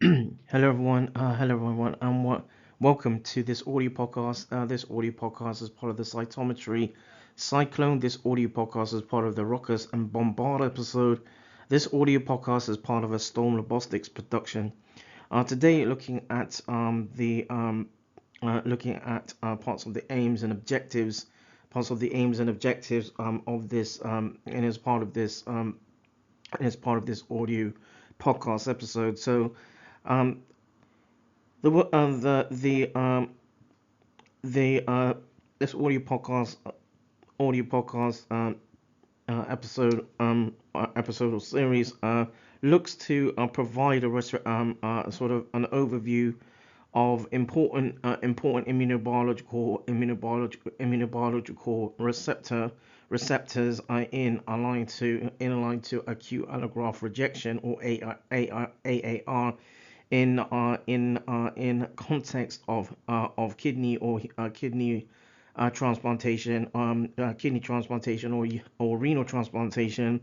Hello everyone, and welcome to this audio podcast. This audio podcast is part of the Cytometry Cyclone. This audio podcast is part of the Rakas and Bombard episode. This audio podcast is part of a Storm Robotics production. Today, looking at parts of the aims and objectives, of this, and as part of this audio podcast episode. So. Um, The the this audio podcast episode or series looks to provide sort of an overview of important immunobiological receptors in aligned to acute allograft rejection, or AAR, in context of kidney transplantation, or renal transplantation,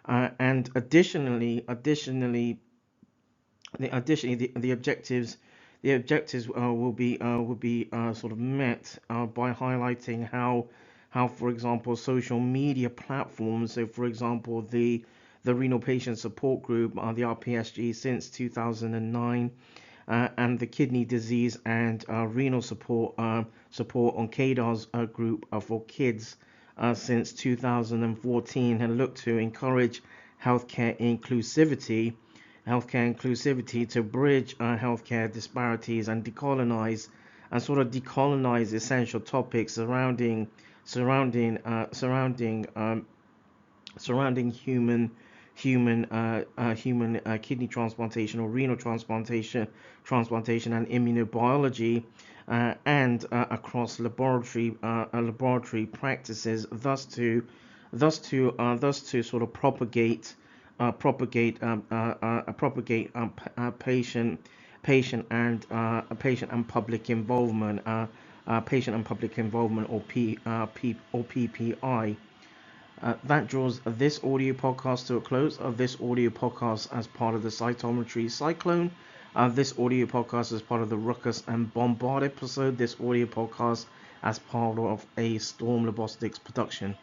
and additionally the objectives will be sort of met by highlighting how, for example, social media platforms, so for example the renal patient support group, the RPSG, since 2009, and the kidney disease and renal support on KDAR's group for kids since 2014, and look to encourage healthcare inclusivity to bridge healthcare disparities and decolonize essential topics surrounding human kidney transplantation or renal transplantation and immunobiology, and across laboratory practices, thus to sort of propagate patient and public involvement, or PPI. That draws this audio podcast to a close. Of this audio podcast as part of the Cytometry Cyclone. This audio podcast is part of the Ruckus and Bombard episode. This audio podcast as part of a Storm Robotics production.